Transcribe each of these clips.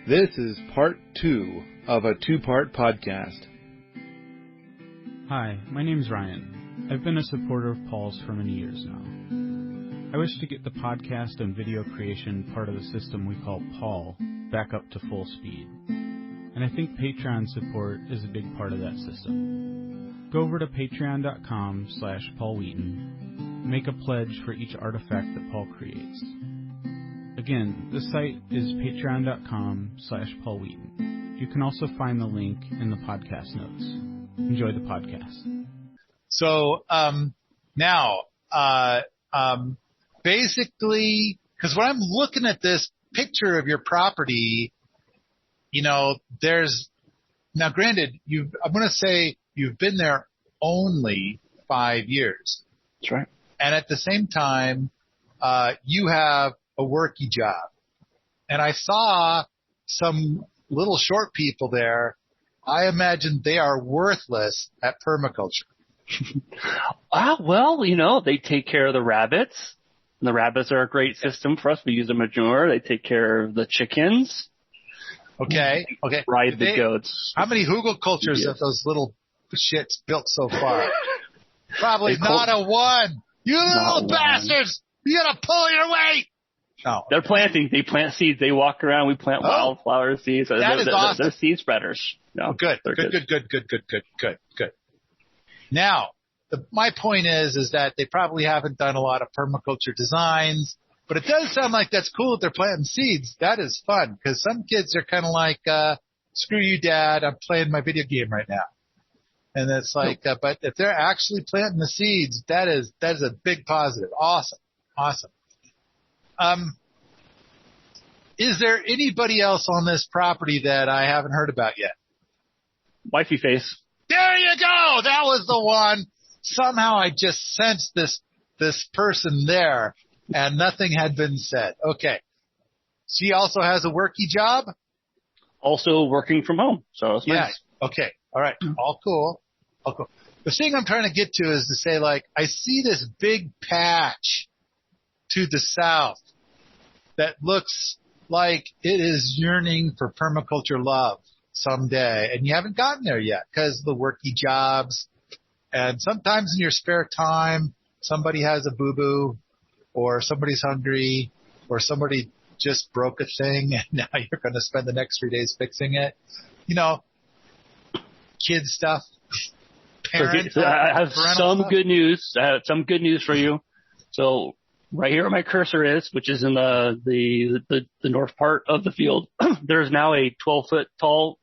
This is part 2 of a 2-part podcast. Hi, my name's Ryan. I've been a supporter of Paul's for many years now. I wish to get the podcast and video creation part of the system we call Paul back up to full speed. And I think Patreon support is a big part of that system. Go over to patreon.com/Paul Wheaton. Make a pledge for each artifact that Paul creates. Again, the site is patreon.com/Paul Wheaton. You can also find the link in the podcast notes. Enjoy the podcast. So now, basically, because when I'm looking at this picture of your property, you know, now granted, I'm going to say you've been there only 5 years. That's right. And at the same time, you have a worky job. And I saw some little short people there. I imagine they are worthless at permaculture. Well, you know, they take care of the rabbits. And the rabbits are a great system for us. We use the manure. They take care of the chickens. Okay. Ride the goats. How many hugelkulturs have those little shits built so far? Probably not a one. You little bastards! You gotta pull your weight! No. They're planting. They plant seeds. They walk around. We plant wildflower seeds. That is awesome. They're seed spreaders. No, good. Now, my point is that they probably haven't done a lot of permaculture designs, but it does sound like that's cool that they're planting seeds. That is fun, because some kids are kind of like, screw you, Dad, I'm playing my video game right now. And it's like, but if they're actually planting the seeds, that is a big positive. Awesome. Is there anybody else on this property that I haven't heard about yet? Wifey face. There you go. That was the one. Somehow I just sensed this person there, and nothing had been said. Okay. She also has a worky job? Also working from home. So it's nice. Okay. All right. All cool. The thing I'm trying to get to is to say, like, I see this big patch to the south that looks like it is yearning for permaculture love someday, and you haven't gotten there yet because of the worky jobs. And sometimes in your spare time, somebody has a boo-boo, or somebody's hungry, or somebody just broke a thing, and now you're going to spend the next 3 days fixing it. You know, kid stuff. So I have some good news. I have some good news for you. So right here where my cursor is, which is in the north part of the field, there's now a 12-foot tall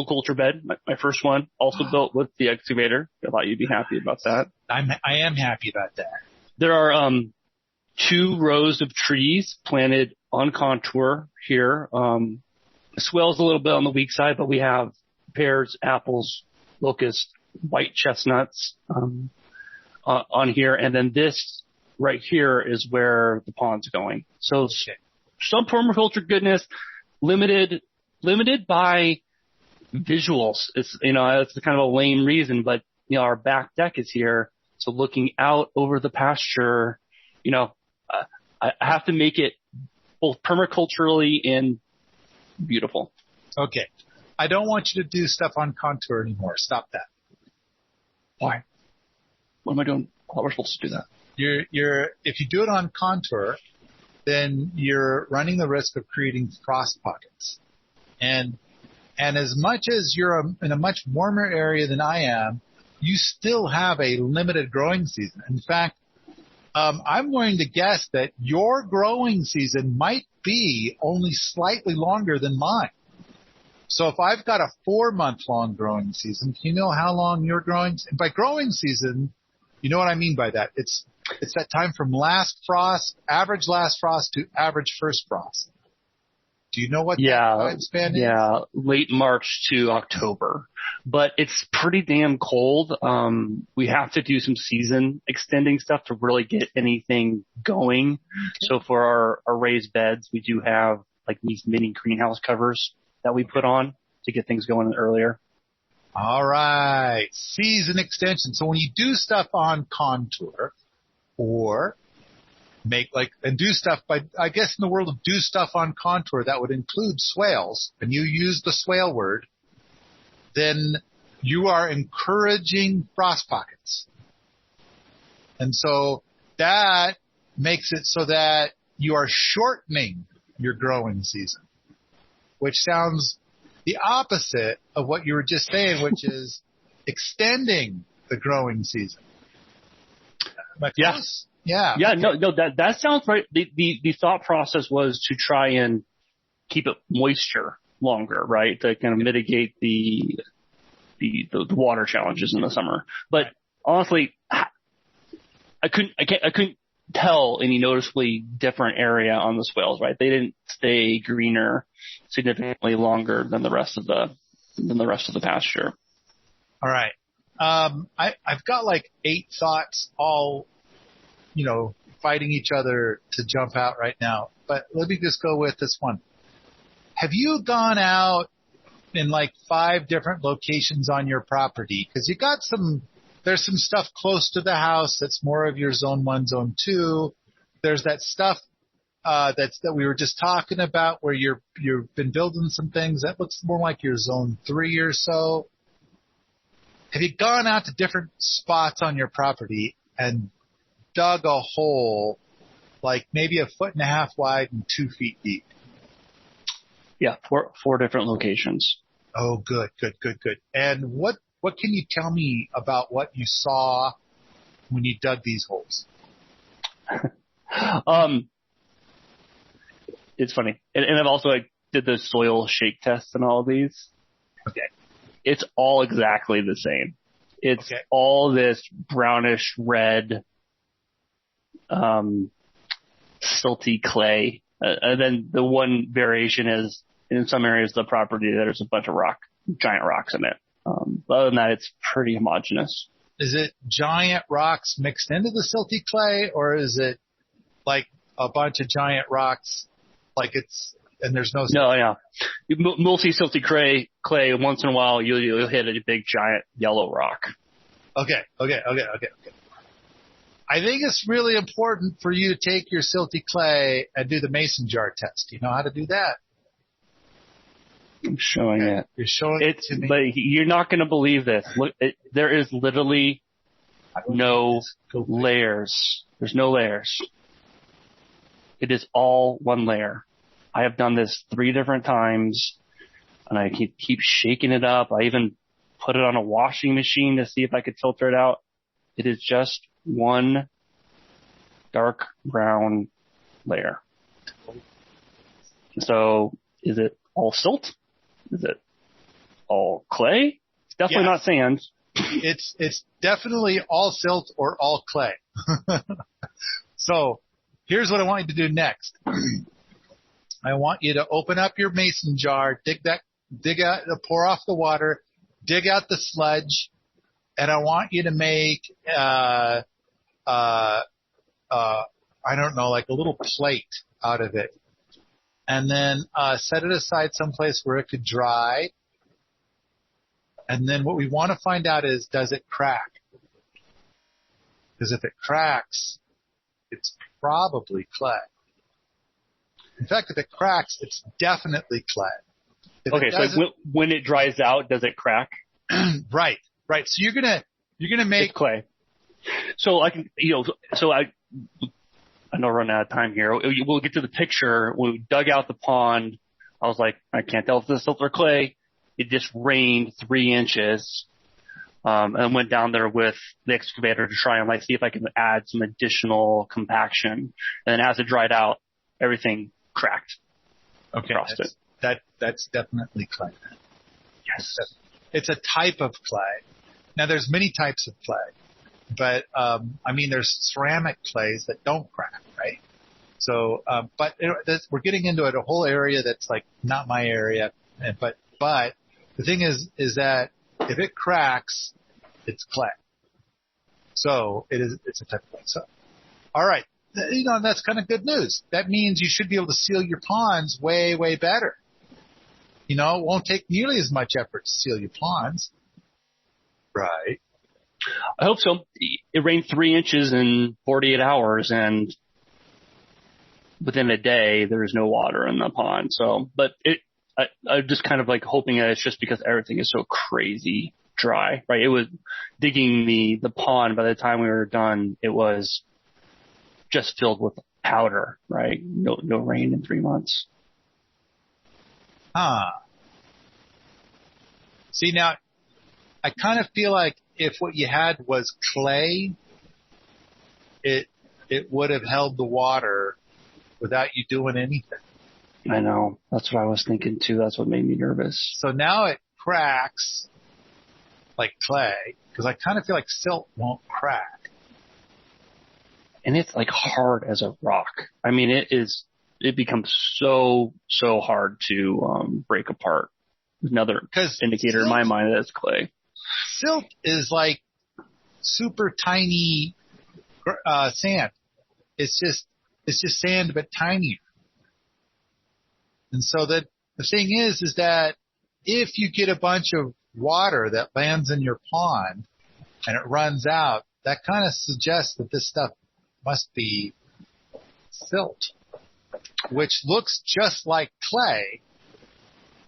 culture bed, my first one, also built with the excavator. I thought you'd be happy about that. I am happy about that. There are 2 rows of trees planted on contour here. Swells a little bit on the weak side, but we have pears, apples, locusts, white chestnuts on here, and then this right here is where the pond's going. So some permaculture goodness, limited by visuals. It's it's kind of a lame reason, but our back deck is here, so looking out over the pasture, I have to make it both permaculturally and beautiful. Okay, I don't want you to do stuff on contour anymore. Stop that. Why? What am I doing? I thought we're supposed to do that. If you do it on contour, then you're running the risk of creating frost pockets. And as much as you're in a much warmer area than I am, you still have a limited growing season. In fact, I'm going to guess that your growing season might be only slightly longer than mine. So if I've got a 4-month-long growing season, do you know how long your growing? By growing season, you know what I mean by that? It's that time from average last frost to average first frost. Do you know what that time span is? Yeah, late March to October. But it's pretty damn cold. We have to do some season extending stuff to really get anything going. Okay. So for our raised beds, we do have like these mini greenhouse covers that we put on to get things going earlier. All right. Season extension. So when you do stuff on contour, or and do stuff, but I guess in the world of do stuff on contour, that would include swales, and you use the swale word, then you are encouraging frost pockets. And so that makes it so that you are shortening your growing season, which sounds the opposite of what you were just saying, which is extending the growing season. Am I close? Yeah. Yeah. No, that sounds right. The thought process was to try and keep it moisture longer, right? To kind of mitigate the water challenges in the summer. But honestly, I couldn't tell any noticeably different area on the swales, right? They didn't stay greener significantly longer than the rest of the pasture. All right. I've got like 8 thoughts all, fighting each other to jump out right now. But let me just go with this one. Have you gone out in like 5 different locations on your property? Because there's some stuff close to the house that's more of your zone 1, zone 2. There's that stuff that we were just talking about where you've been building some things that looks more like your zone 3 or so. Have you gone out to different spots on your property and dug a hole like maybe 1.5 feet wide and 2 feet deep? Yeah, four different locations. Oh, good. And what can you tell me about what you saw when you dug these holes? It's funny. And I've also did the soil shake tests and all of these. Okay. It's all exactly the same. It's all this brownish red, silty clay. And then the one variation is in some areas of the property there's a bunch of giant rocks in it. Other than that, it's pretty homogeneous. Is it giant rocks mixed into the silty clay, or is it like a bunch of giant rocks, and there's no? No, yeah. Multi silty clay. Once in a while, you'll hit a big giant yellow rock. Okay. I think it's really important for you to take your silty clay and do the mason jar test. You know how to do that? I'm showing it. You're showing it to me. But you're not going to believe this. Look, there is literally no layers. There's no layers. It is all one layer. I have done this 3 different times, and I keep shaking it up. I even put it on a washing machine to see if I could filter it out. It is just one dark brown layer. So is it all silt? Is it all clay? It's definitely not sand. It's definitely all silt or all clay. So here's what I want you to do next. I want you to open up your mason jar, dig out, pour off the water, dig out the sludge, and I want you to make, I don't know, like a little plate out of it. And then set it aside someplace where it could dry. And then what we want to find out is, does it crack? Because if it cracks, it's probably clay. In fact, if it cracks, it's definitely clay. Okay, so when it dries out, does it crack? Right. So you're gonna make it's clay. So I can, I know we're running out of time here. We'll get to the picture. When we dug out the pond, I was like, I can't tell if this is silt or clay. It just rained 3 inches. And went down there with the excavator to try and see if I can add some additional compaction. And then as it dried out, everything cracked. Okay. That's definitely clay. Yes. It's a type of clay. Now there's many types of clay. But, there's ceramic clays that don't crack, right? So, but we're getting into a whole area that's not my area. But the thing is that if it cracks, it's clay. So it's a type of clay. So, all right. That's kind of good news. That means you should be able to seal your ponds way, way better. It won't take nearly as much effort to seal your ponds. Right. I hope so. It rained 3 inches in 48 hours, and within a day, there's no water in the pond. So, but I'm just kind of like hoping that it's just because everything is so crazy dry, right? It was digging the pond. By the time we were done, it was just filled with powder, right? No rain in 3 months. See, now, I kind of feel like if what you had was clay, it would have held the water without you doing anything. I know. That's what I was thinking too. That's what made me nervous. So now it cracks like clay, because I kind of feel like silt won't crack. And it's like hard as a rock. I mean, it becomes so hard to break apart. Another indicator in my mind that it's clay. Silt is like super tiny sand. It's just sand, but tinier. And so the thing is that if you get a bunch of water that lands in your pond and it runs out, that kind of suggests that this stuff must be silt, which looks just like clay,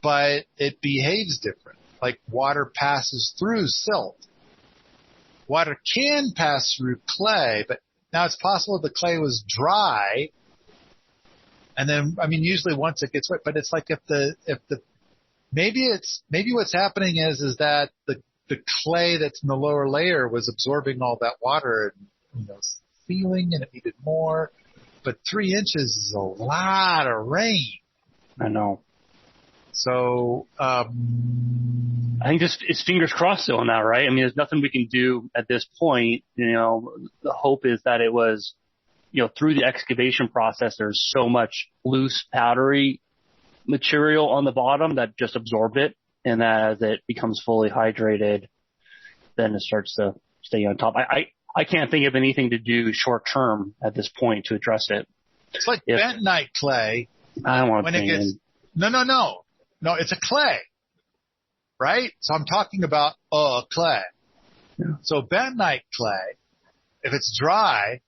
but it behaves different. Like water passes through silt. Water can pass through clay, but now it's possible the clay was dry. And then, I mean, usually once it gets wet, but it's like maybe what's happening is that the clay that's in the lower layer was absorbing all that water and, sealing, and it needed more. But 3 inches is a lot of rain. I know. So, I think it's fingers crossed still on that, right? I mean, there's nothing we can do at this point. The hope is that it was, through the excavation process, there's so much loose powdery material on the bottom that just absorbed it. And that as it becomes fully hydrated, then it starts to stay on top. I can't think of anything to do short term at this point to address it. It's like bentonite clay. I don't want to No, it's a clay, right? So I'm talking about clay. Yeah. So bentonite clay, if it's dry,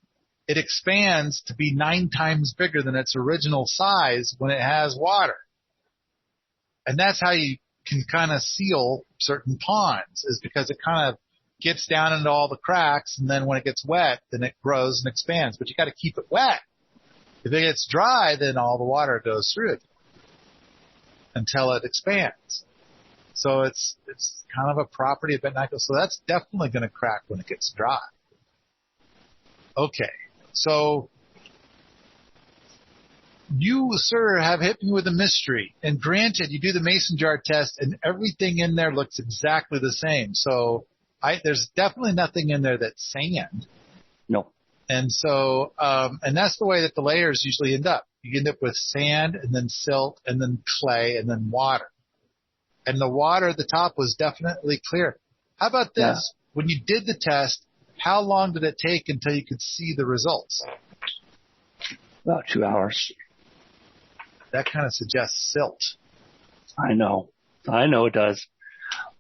it expands to be 9 times bigger than its original size when it has water. And that's how you can kind of seal certain ponds, is because it kind of gets down into all the cracks, and then when it gets wet, then it grows and expands. But you got to keep it wet. If it gets dry, then all the water goes through it until it expands. So it's kind of a property of bentonite. So that's definitely going to crack when it gets dry. Okay, so you, sir, have hit me with a mystery. And granted, you do the mason jar test, and everything in there looks exactly the same. So there's definitely nothing in there that's sand. No. And so, and that's the way that the layers usually end up. You end up with sand, and then silt, and then clay, and then water. And the water at the top was definitely clear. How about this? Yeah. When you did the test, how long did it take until you could see the results? About 2 hours. That kind of suggests silt. I know it does.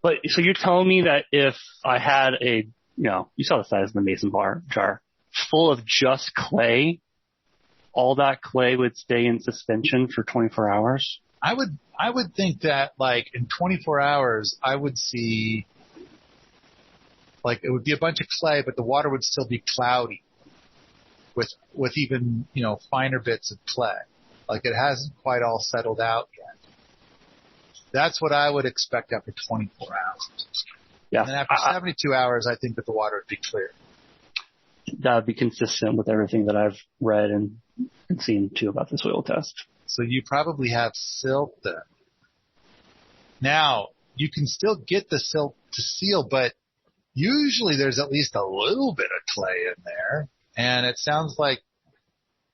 But so you're telling me that if I had you saw the size of the mason jar, full of just clay, all that clay would stay in suspension for 24 hours? I would think that, like, in 24 hours, I would see, like, it would be a bunch of clay, but the water would still be cloudy with even, finer bits of clay. Like, it hasn't quite all settled out yet. That's what I would expect after 24 hours. Yeah. And after 72 hours, I think that the water would be clear. That would be consistent with everything that I've read and seen, too, about the soil test. So you probably have silt then. Now, you can still get the silt to seal, but usually there's at least a little bit of clay in there. And it sounds like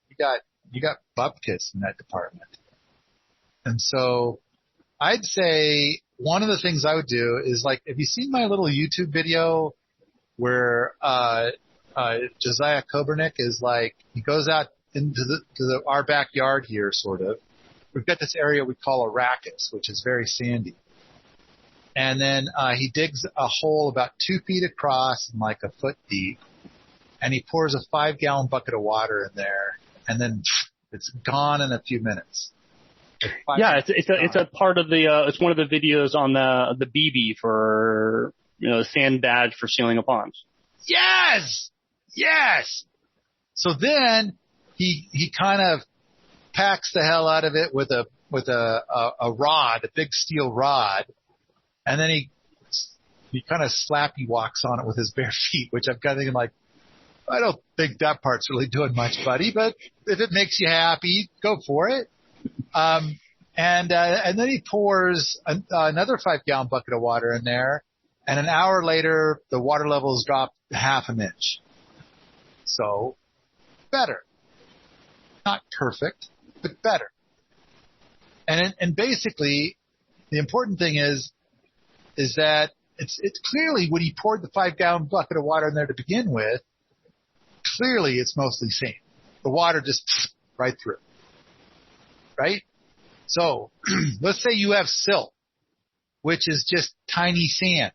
you got bupkis in that department. And so I'd say one of the things I would do is, like, have you seen my little YouTube video where Josiah Kobernick is like, he goes out into our backyard here, sort of. We've got this area we call Arrakis, which is very sandy. And then he digs a hole about 2 feet across and like a foot deep, and he pours a 5-gallon bucket of water in there, and then It's gone in a few minutes. Yeah, it's a part of the it's one of the videos on the BB for sand badge for sealing a pond. Yes. So then he kind of packs the hell out of it with a rod, a big steel rod, and then he kind of slappy walks on it with his bare feet, which I've got to think like, I don't think that part's really doing much, buddy, but if it makes you happy, go for it. And then he pours another 5-gallon bucket of water in there, and an hour later, the water levels drop half an inch. So, better. Not perfect, but better. And basically, the important thing is that it's clearly when he poured the 5-gallon bucket of water in there to begin with, clearly it's mostly sand. The water just right through. Right? So, let's say you have silt, which is just tiny sand.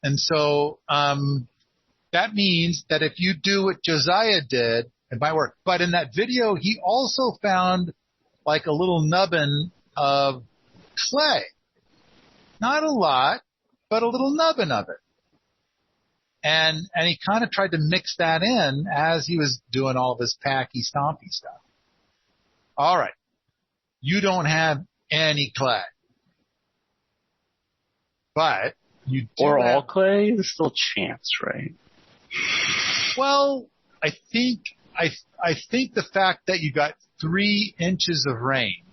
And so, that means that if you do what Josiah did, it might work. But in that video, he also found like a little nubbin of clay. Not a lot, but a little nubbin of it. And he kind of tried to mix that in as he was doing all of his packy stompy stuff. All right. You don't have any clay. But you do or have, all clay. There's still a chance, right? Well, I think the fact that you got 3 inches of rain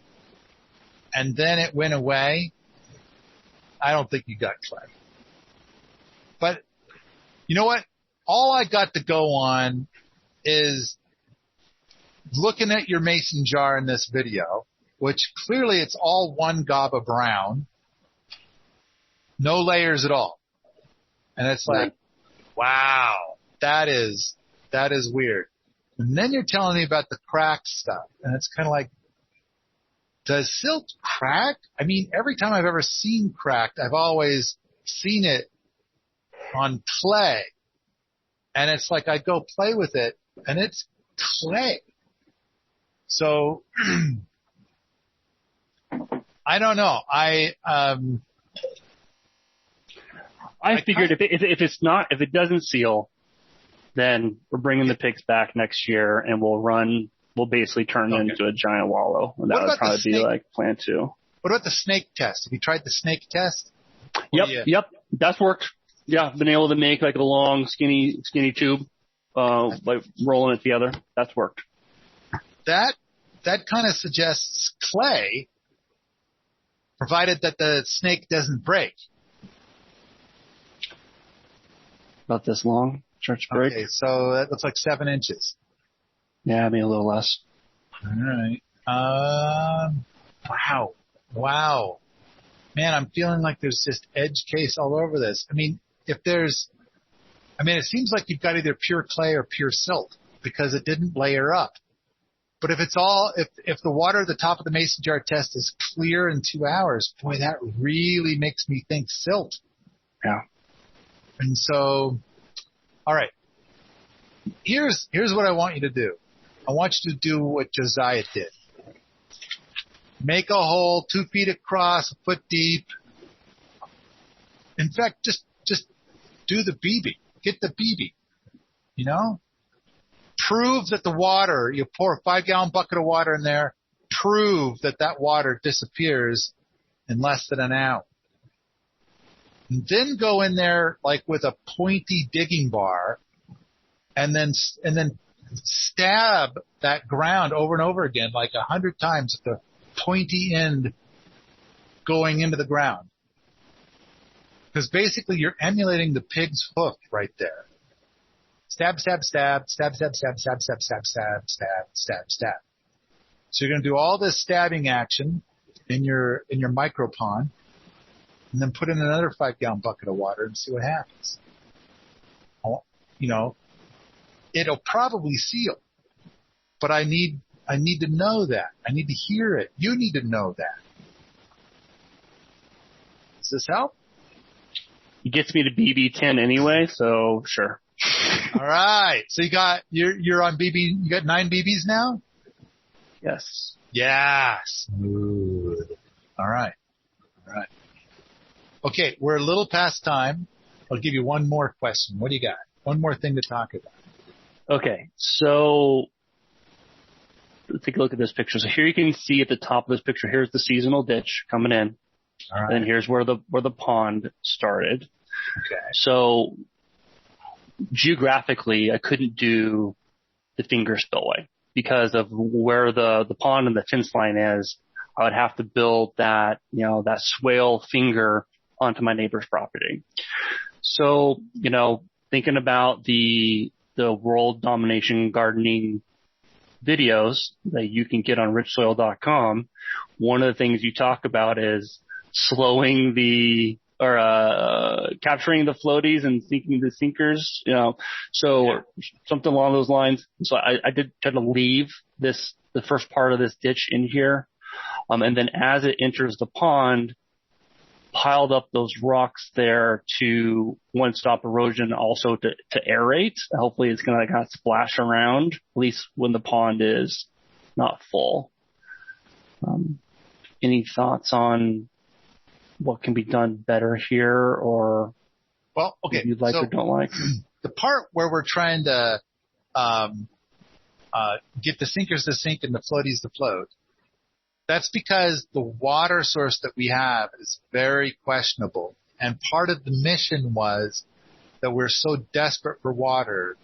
and then it went away, I don't think you got clay. But you know what? All I got to go on is looking at your mason jar in this video, which clearly it's all one gob of brown, no layers at all. And it's like, wow, that is weird. And then you're telling me about the cracked stuff. And it's kind of like, does silt crack? I mean, every time I've ever seen cracked, I've always seen it on clay. And it's like I go play with it, and it's clay. So, I don't know. I figured if it doesn't seal, then we're bringing the pigs back next year, and we'll basically turn it into a giant wallow. And that would probably be like plan 2. What about the snake test? Have you tried the snake test? Yep. That's worked. Yeah, been able to make like a long, skinny tube, like rolling it together. That's worked. That kind of suggests clay, provided that the snake doesn't break. About this long, starts to break. Okay, so that looks like 7 inches. Yeah, maybe a little less. All right. Wow. Man, I'm feeling like there's just edge case all over this. I mean, it seems like you've got either pure clay or pure silt because it didn't layer up. But if the water at the top of the mason jar test is clear in 2 hours, boy, that really makes me think silt. Yeah. And so, all right. Here's what I want you to do. I want you to do what Josiah did. Make a hole 2 feet across, a foot deep. In fact, just do the BB. Get the BB. You know? Prove that the water, you pour a 5-gallon bucket of water in there, prove that water disappears in less than an hour. And then go in there like with a pointy digging bar and then stab that ground over and over again like 100 times at the pointy end going into the ground. Because basically you're emulating the pig's hoof right there. Stab, stab, stab, stab, stab, stab, stab, stab, stab, stab, stab, stab, stab. So you're going to do all this stabbing action in your micro pond, and then put in another 5-gallon bucket of water and see what happens. You know, it'll probably seal, but I need to know that. I need to hear it. You need to know that. Does this help? It gets me to BB10 anyway, so sure. All right. So you're on BB. You got 9 BBs now? Yes. Yeah. Smooth. All right. Okay. We're a little past time. I'll give you one more question. What do you got? One more thing to talk about. Okay. So let's take a look at this picture. So here you can see at the top of this picture, here's the seasonal ditch coming in. All right. And here's where the pond started. Okay. So geographically, I couldn't do the finger spillway because of where the pond and the fence line is. I would have to build that swale finger onto my neighbor's property. So, thinking about the world domination gardening videos that you can get on richsoil.com, one of the things you talk about is slowing capturing the floaties and sinking the sinkers, something along those lines. So I did try to leave the first part of this ditch in here. And then as it enters the pond, piled up those rocks there to, one, stop erosion, also to aerate. Hopefully it's going to kind of splash around, at least when the pond is not full. Any thoughts on what can be done better here, or okay, you like or don't like? The part where we're trying to get the sinkers to sink and the floaties to float, that's because the water source that we have is very questionable. And part of the mission was that we're so desperate for water,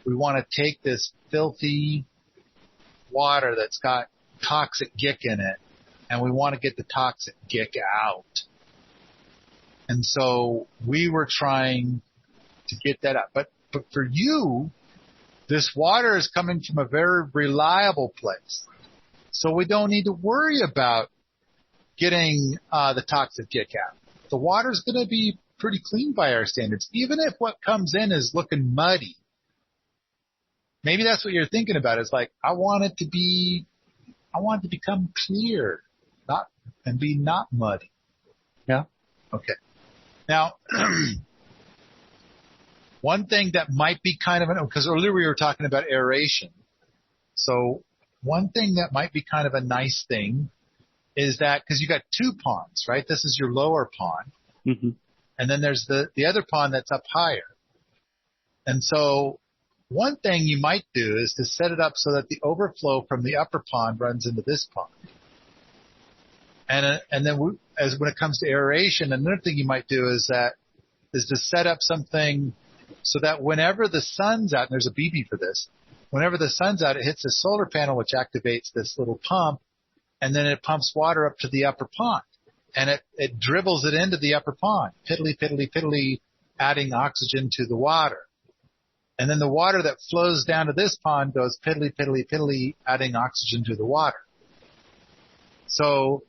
we want to take this filthy water that's got toxic gick in it, and we want to get the toxic gick out. And so we were trying to get that out. But for you, this water is coming from a very reliable place. So we don't need to worry about getting the toxic gick out. The water's going to be pretty clean by our standards, even if what comes in is looking muddy. Maybe that's what you're thinking about. Is like, I want it to become clear, and be not muddy. Yeah. Okay. Now, one thing that might be because earlier we were talking about aeration. So one thing that might be kind of a nice thing is that, because you got 2 ponds, right? This is your lower pond. Mm-hmm. And then there's the other pond that's up higher. And so one thing you might do is to set it up so that the overflow from the upper pond runs into this pond. And then when it comes to aeration, another thing you might do is to set up something so that whenever the sun's out, and there's a BB for this, whenever the sun's out, it hits the solar panel, which activates this little pump, and then it pumps water up to the upper pond. And it dribbles it into the upper pond, piddly, piddly, piddly, adding oxygen to the water. And then the water that flows down to this pond goes piddly, piddly, piddly, adding oxygen to the water. So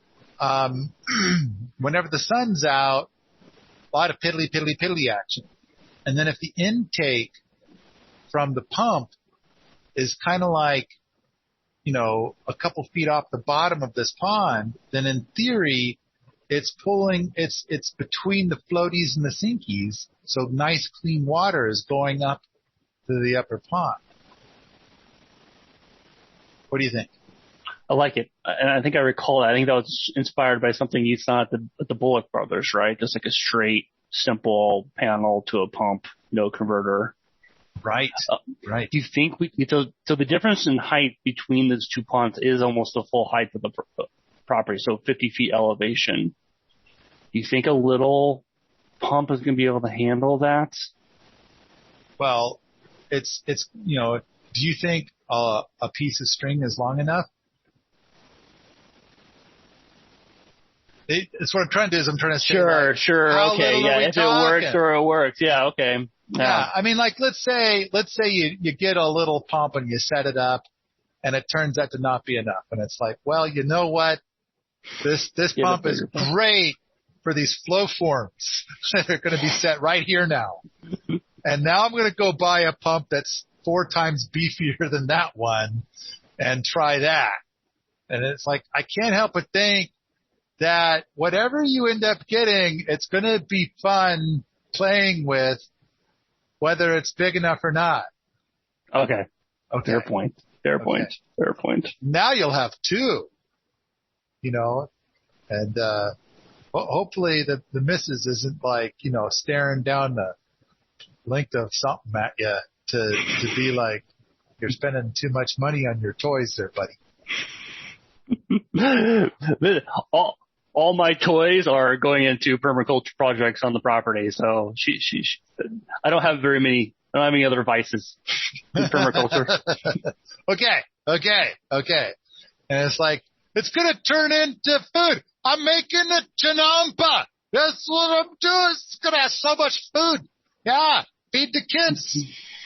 whenever the sun's out, a lot of piddly, piddly, piddly action. And then if the intake from the pump is kind of like, a couple feet off the bottom of this pond, then in theory, it's between the floaties and the sinkies. So nice clean water is going up to the upper pond. What do you think? I like it. And I think I recall that. I think that was inspired by something you saw at the Bullock Brothers, right? Just like a straight, simple panel to a pump, no converter. Right. Right. Do you think so the difference in height between those 2 ponds is almost the full height of the property, so 50 feet elevation. Do you think a little pump is going to be able to handle that? Well, it's do you think a piece of string is long enough? It's what I'm trying to do is I'm trying to say. Sure. Okay. Yeah. If it works. Yeah. Okay. Yeah. I mean, like, let's say you get a little pump and you set it up and it turns out to not be enough. And it's like, well, you know what? This pump is great for these flow forms that are going to be set right here now. And now I'm going to go buy a pump that's 4 times beefier than that one and try that. And it's like, I can't help but think that whatever you end up getting, it's going to be fun playing with whether it's big enough or not. Okay. Okay. Fair point. Fair point. Now you'll have two, and hopefully the missus isn't like, staring down the length of something at you to be like, you're spending too much money on your toys there, buddy. All my toys are going into permaculture projects on the property. So I don't have any other vices in permaculture. Okay. And it's like, it's going to turn into food. I'm making a chinampa. That's what I'm doing. It's going to have so much food. Yeah. Feed the kids.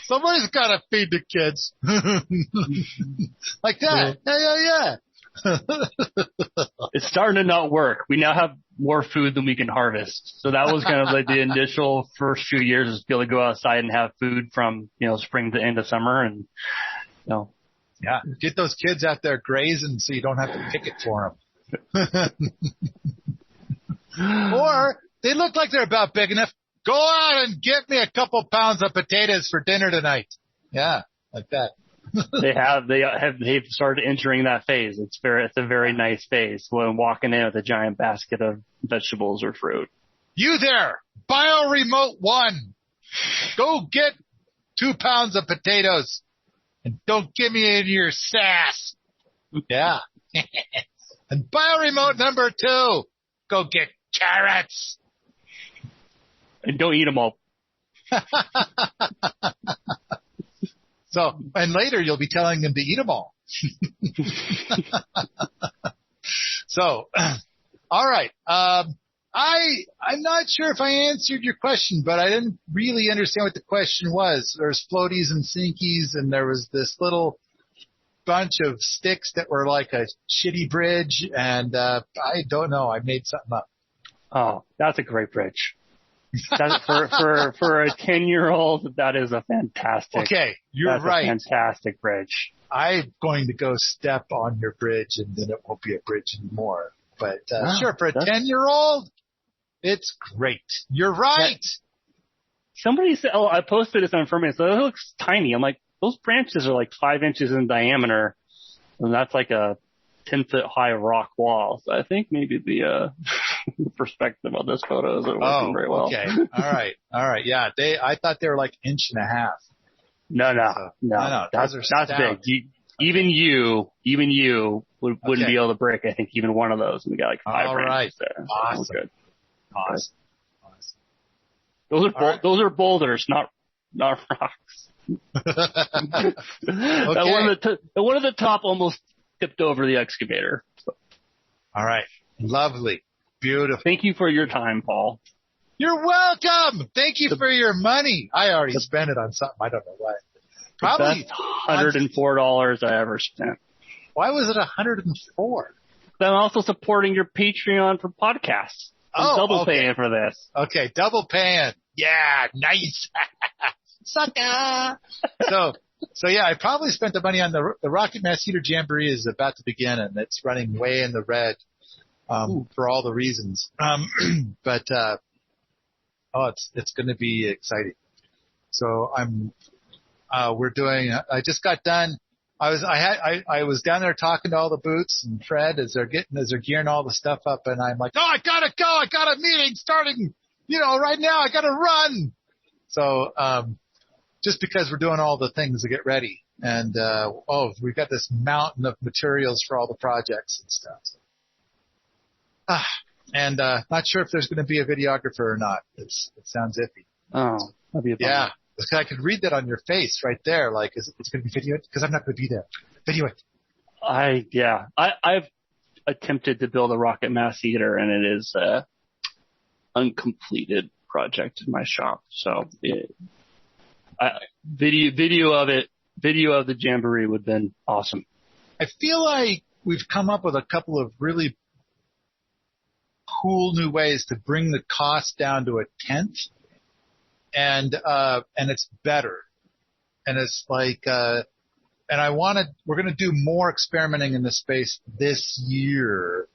Somebody's got to feed the kids. Like that. Yeah. It's starting to not work. We now have more food than we can harvest. So that was kind of like the initial first few years, is to be able to go outside and have food from, spring to end of summer. And, yeah, get those kids out there grazing so you don't have to pick it for them. Or they look like they're about big enough. Go out and get me a couple pounds of potatoes for dinner tonight. Yeah, like that. They've started entering that phase. It's a very nice phase when walking in with a giant basket of vegetables or fruit. You there, BioRemote 1, go get 2 pounds of potatoes and don't give me any of your sass. Yeah. And BioRemote number 2, go get carrots. And don't eat them all. So, and later you'll be telling them to eat them all. So, all right. I'm not sure if I answered your question, but I didn't really understand what the question was. There's floaties and sinkies, and there was this little bunch of sticks that were like a shitty bridge, and I don't know. I made something up. Oh, that's a great bridge. That, for a 10-year-old, that is a fantastic. Okay, you're right. A fantastic bridge. I'm going to go step on your bridge, and then it won't be a bridge anymore. But sure, for a 10-year-old, it's great. You're right. Somebody said, I posted this on Ferment, so it looks tiny. I'm like, those branches are like 5 inches in diameter, and that's like a 10-foot high rock wall. So I think maybe the perspective of this photo isn't working very well. Okay. All right. Yeah. I thought they were like 1.5 inches. No. That's big. Even you wouldn't be able to break, I think, even one of those. And we got like 5 branches there. Awesome. Good. Awesome. Those are boulders, not rocks. Okay. One of the top almost tipped over the excavator. So. All right. Lovely. Beautiful. Thank you for your time, Paul. You're welcome. Thank you for your money. I already spent it on something. I don't know what. Probably $104 I ever spent. Why was it $104? I'm also supporting your Patreon for podcasts. I'm double paying for this. Okay, double paying. Yeah, nice. Sucker. So yeah, I probably spent the money on the Rocket Mass Heater Jamboree is about to begin, and it's running way in the red for all the reasons. But it's going to be exciting. So I just got done. I was down there talking to all the boots and Fred as they're gearing all the stuff up, and I'm like, I gotta go. I got a meeting starting, right now. I gotta run. So, just because we're doing all the things to get ready, and we've got this mountain of materials for all the projects and stuff. And not sure if there's going to be a videographer or not. It sounds iffy. Oh, that'd be a bummer. Yeah. I could read that on your face right there. Like, it's going to be videoed? Because I'm not going to be there. Video it. I've attempted to build a rocket mass heater, and it is a uncompleted project in my shop. So video of the Jamboree would have been awesome. I feel like we've come up with a couple of really cool new ways to bring the cost down to 1/10. And it's better. And it's like, we're going to do more experimenting in this space this year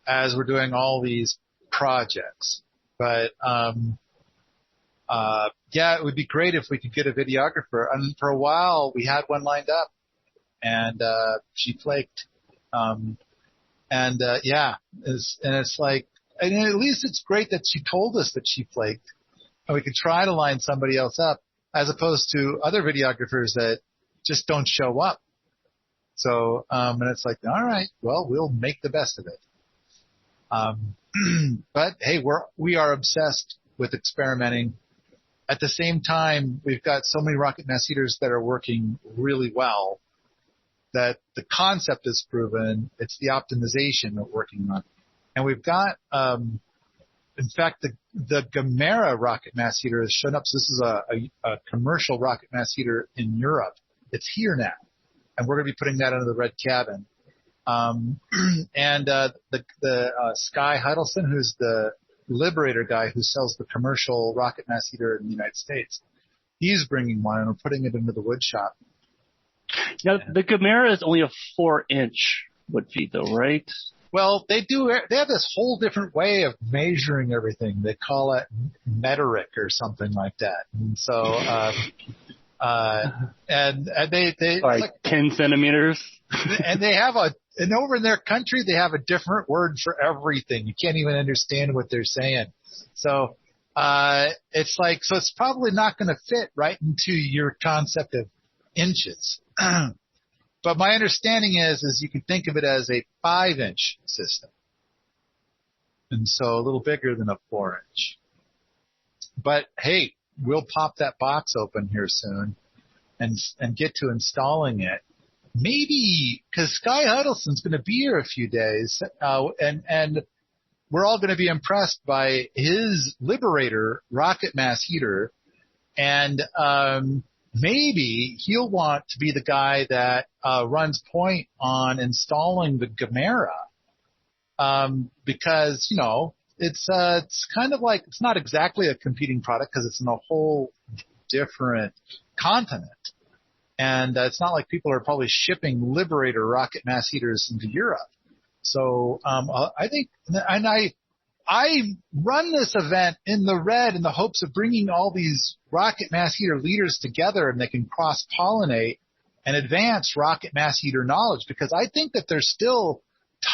as we're doing all these projects. But, yeah, it would be great if we could get a videographer. And for a while, we had one lined up, and she flaked. It's like, and at least it's great that she told us that she flaked, and we could try to line somebody else up, as opposed to other videographers that just don't show up. So, and it's like, all right, well, we'll make the best of it. But hey, we are obsessed with experimenting. At the same time, we've got so many rocket mass heaters that are working really well that the concept is proven. It's the optimization that we're working on. And we've got, in fact, the Gamera rocket mass heater has shown up. So this is a commercial rocket mass heater in Europe. It's here now. And we're going to be putting that under the red cabin. Sky Huddleston, who's the Liberator guy who sells the commercial rocket mass heater in the United States, he's bringing one, and we're putting it into the wood shop. Now, the Gamera is only a 4-inch wood feed, though, right? Well, they have this whole different way of measuring everything. They call it metric or something like that. And so, and they like 10 centimeters. And they have and over in their country, they have a different word for everything. You can't even understand what they're saying. So, it's like, so it's probably not going to fit right into your concept of inches. But my understanding is you can think of it as a 5-inch system. And so a little bigger than a 4-inch. But hey, we'll pop that box open here soon and get to installing it. Maybe, because Sky Huddleston's going to be here a few days, and we're all going to be impressed by his Liberator rocket mass heater, and maybe he'll want to be the guy that runs point on installing the Gamera, because it's kind of like, it's not exactly a competing product because it's in a whole different continent. And it's not like people are probably shipping Liberator rocket mass heaters into Europe. So I think, and I run this event in the red in the hopes of bringing all these rocket mass heater leaders together, and they can cross-pollinate and advance rocket mass heater knowledge, because I think that there's still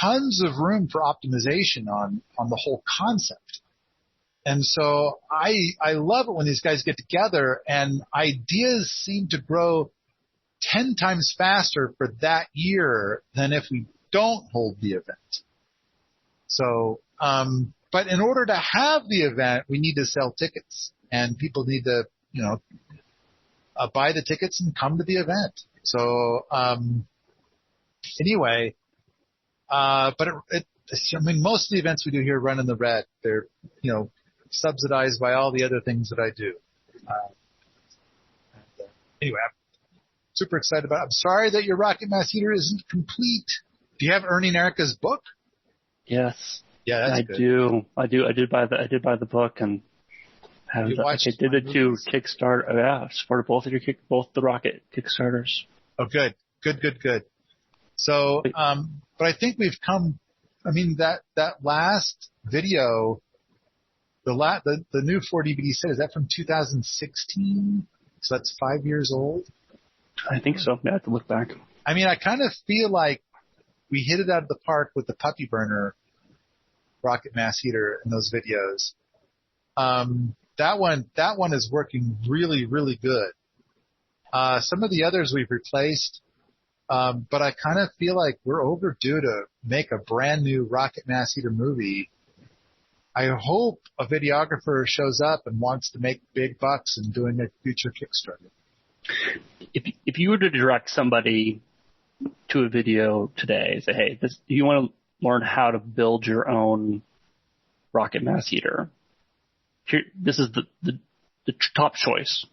tons of room for optimization on the whole concept. And so I love it when these guys get together and ideas seem to grow 10 times faster for that year than if we don't hold the event. So, but in order to have the event, we need to sell tickets, and people need to, buy the tickets and come to the event. So, anyway, but most of the events we do here run in the red. They're, subsidized by all the other things that I do. Anyway, I'm super excited about it. I'm sorry that your rocket mass heater isn't complete. Do you have Ernie Erica's book? Yes. Yeah, that's good. I did buy the book, and I did it to Kickstarter. Yeah, supported both the rocket Kickstarters. Oh, good. So, but I think we've come. I mean, that last video, the new 4DVD set, is that from 2016? So that's 5 years old. I think so. Yeah, I have to look back. I mean, I kind of feel like we hit it out of the park with the puppy burner rocket mass heater in those videos. That one is working really, really good. Some of the others we've replaced, but I kind of feel like we're overdue to make a brand new rocket mass heater movie. I hope a videographer shows up and wants to make big bucks and doing a future Kickstarter. If you were to direct somebody to a video today, say, hey, do you want to learn how to build your own rocket mass heater? Here, this is the top choice.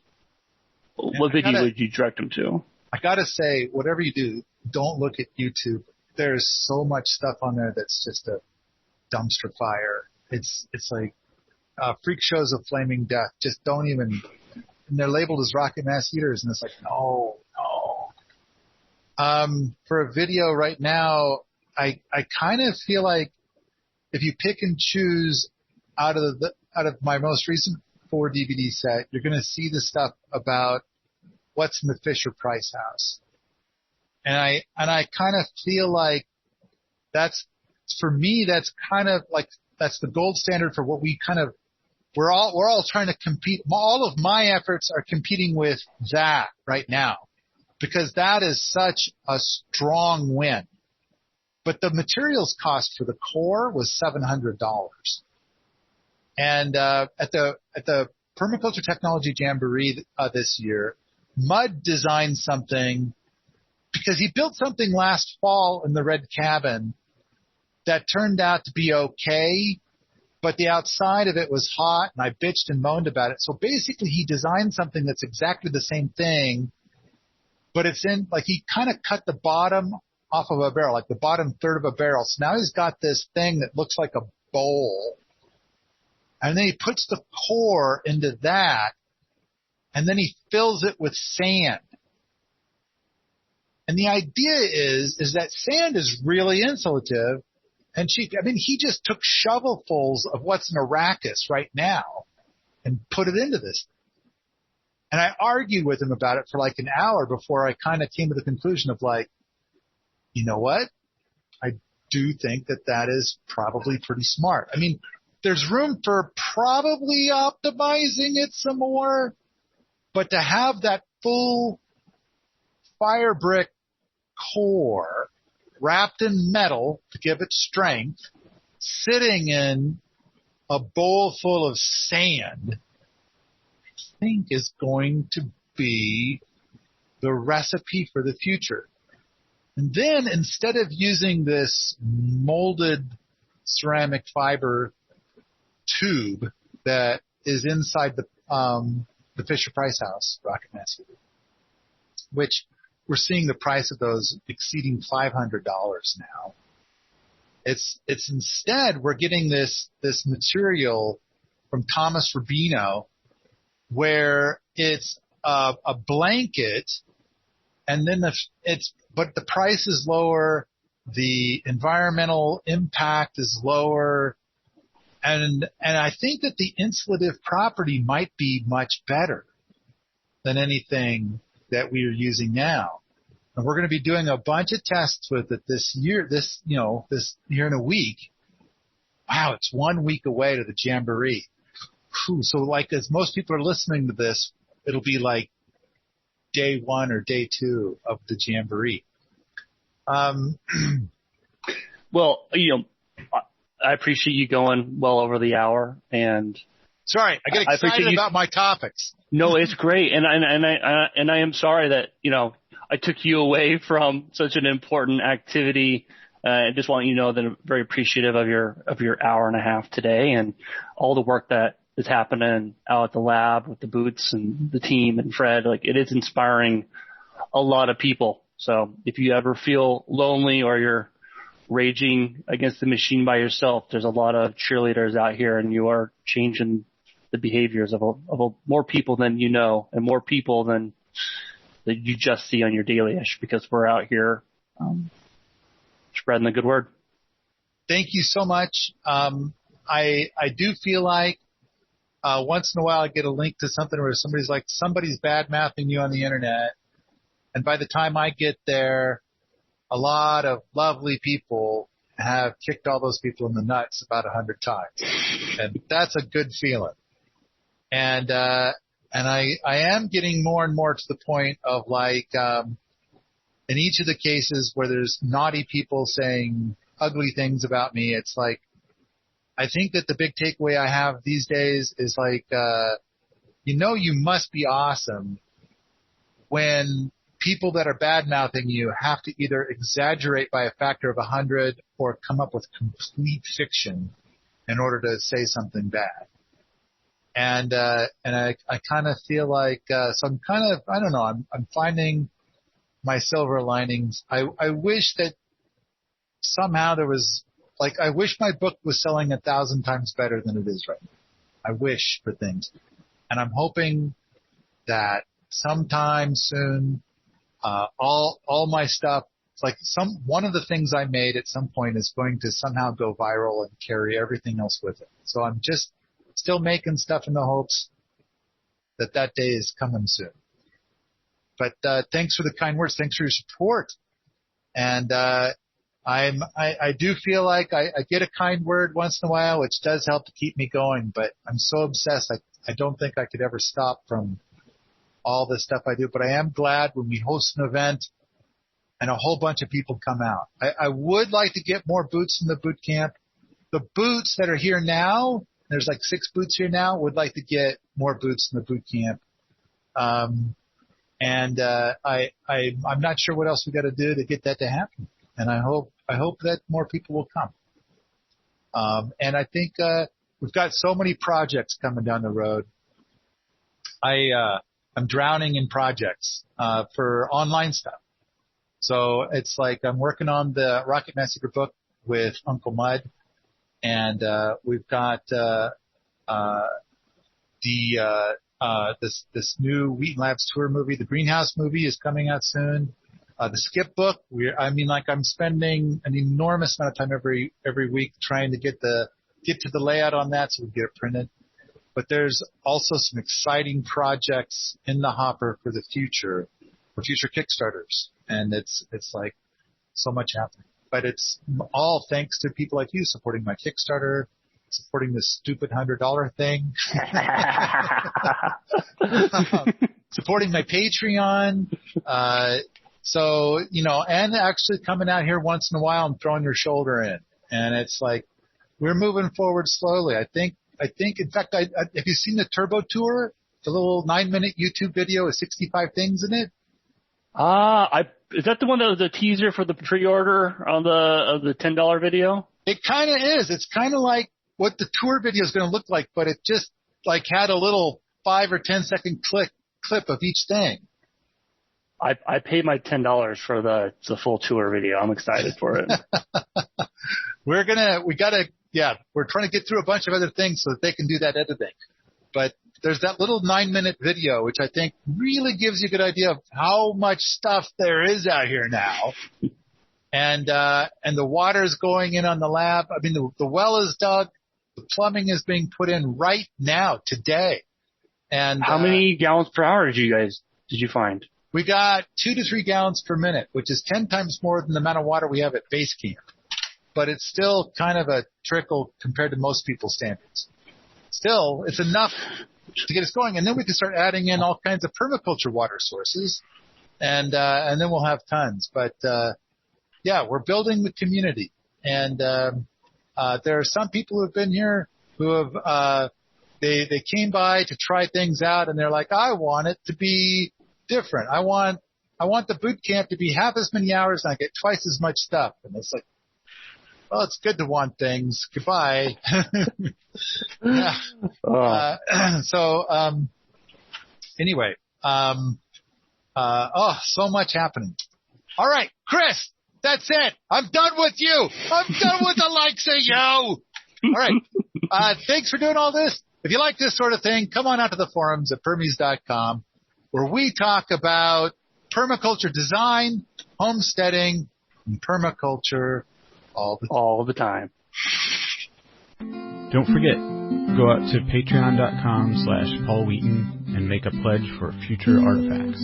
What video would you direct them to? I gotta say, whatever you do, don't look at YouTube. There's so much stuff on there that's just a dumpster fire. It's like freak shows of flaming death. Just don't even. And they're labeled as rocket mass heaters, and it's like, no. For a video right now, I kind of feel like if you pick and choose out of my most recent 4 DVD set, you're going to see the stuff about what's in the Fisher Price house. And I kind of feel like that's, for me, that's kind of like, that's the gold standard for what we kind of, we're all trying to compete. All of my efforts are competing with that right now because that is such a strong win. But the materials cost for the core was $700. And at the Permaculture Technology Jamboree this year, Mud designed something because he built something last fall in the red cabin that turned out to be okay, but the outside of it was hot, and I bitched and moaned about it. So basically, he designed something that's exactly the same thing, but it's in, like, he kind of cut the bottom off of a barrel, like the bottom third of a barrel. So now he's got this thing that looks like a bowl, and then he puts the core into that, and then he fills it with sand. And the idea is that sand is really insulative and cheap. I mean, he just took shovelfuls of what's in Arrakis right now and put it into this. And I argued with him about it for like an hour before I kind of came to the conclusion of like, you know what? I do think that is probably pretty smart. I mean, there's room for probably optimizing it some more, but to have that full fire brick core wrapped in metal to give it strength, sitting in a bowl full of sand, I think is going to be the recipe for the future. And then instead of using this molded ceramic fiber tube that is inside the Fisher Price house, Rocket Master, which we're seeing the price of those exceeding $500 now. It's instead we're getting this material from Thomas Rubino where it's a blanket, and then but the price is lower, the environmental impact is lower, and I think that the insulative property might be much better than anything that we are using now. And we're going to be doing a bunch of tests with it this year in a week. Wow, it's 1 week away to the Jamboree. Whew, so like as most people are listening to this, it'll be like day 1 or day 2 of the Jamboree. Well, I appreciate you going well over the hour, and sorry, I get excited about my topics. No, it's great, and I am sorry that I took you away from such an important activity. I just want you to know that I'm very appreciative of your hour and a half today and all the work that is happening out at the lab with the boots and the team and Fred. Like, it is inspiring a lot of people. So if you ever feel lonely or you're raging against the machine by yourself, there's a lot of cheerleaders out here, and you are changing the behaviors of more people than you know, and more people than that you just see on your daily-ish, because we're out here spreading the good word. Thank you so much. I do feel like once in a while I get a link to something where somebody's bad-mouthing you on the internet, and by the time I get there, a lot of lovely people have kicked all those people in the nuts about 100 times. And that's a good feeling. And I am getting more and more to the point of like, in each of the cases where there's naughty people saying ugly things about me, it's like, I think that the big takeaway I have these days is like, you must be awesome when people that are bad-mouthing you have to either exaggerate by a factor of 100 or come up with complete fiction in order to say something bad. And I kind of feel like, so I'm kind of, I don't know, I'm finding my silver linings. I wish that somehow there was, like, I wish my book was selling 1,000 times better than it is right now. I wish for things. And I'm hoping that sometime soon, all my stuff, like one of the things I made at some point is going to somehow go viral and carry everything else with it. So I'm just still making stuff in the hopes that day is coming soon. But thanks for the kind words. Thanks for your support. And I do feel like I get a kind word once in a while, which does help to keep me going. But I'm so obsessed, I don't think I could ever stop from all the stuff I do. But I am glad when we host an event and a whole bunch of people come out. I would like to get more booths in the boot camp. The booths that are here now, there's like 6 booths here now, would like to get more booths in the boot camp. I'm not sure what else we got to do to get that to happen. And I hope that more people will come. And I think we've got so many projects coming down the road. I'm drowning in projects for online stuff. So it's like I'm working on the Rocket Massacre book with Uncle Mud, and we've got this new Wheaton Labs tour movie. The Greenhouse movie is coming out soon. The Skip book, I'm spending an enormous amount of time every week trying to get to the layout on that so we can get it printed. But there's also some exciting projects in the hopper for the future, for future Kickstarters. And it's like so much happening. But it's all thanks to people like you supporting my Kickstarter, supporting this stupid $100 thing, supporting my Patreon. So, and actually coming out here once in a while and throwing your shoulder in. And it's like, we're moving forward slowly. I think, in fact, have you seen the Turbo Tour? The little 9-minute YouTube video with 65 things in it? Is that the one that was a teaser for the pre-order of the $10 video? It kind of is. It's kind of like what the tour video is going to look like, but it just like had a little 5 or 10 second clip of each thing. I paid my $10 for the full tour video. I'm excited for it. We're trying to get through a bunch of other things so that they can do that editing. But there's that little 9-minute video, which I think really gives you a good idea of how much stuff there is out here now. And the water is going in on the lab. I mean, the well is dug. The plumbing is being put in right now, today. And how many gallons per hour did you find? We got 2 to 3 gallons per minute, which is 10 times more than the amount of water we have at base camp. But it's still kind of a trickle compared to most people's standards. Still, it's enough to get us going. And then we can start adding in all kinds of permaculture water sources. And then we'll have tons. But, we're building the community. And, there are some people who have been here who have, they came by to try things out and they're like, I want it to be different. I want the boot camp to be half as many hours and I get twice as much stuff. And it's like, well, it's good to want things. Goodbye. Yeah. Anyway, so much happening. All right, Chris, that's it. I'm done with you. I'm done with the likes of you. All right. Thanks for doing all this. If you like this sort of thing, come on out to the forums at permies.com, where we talk about permaculture design, homesteading, and permaculture all the time. Don't forget, go out to patreon.com/Paul Wheaton and make a pledge for future artifacts.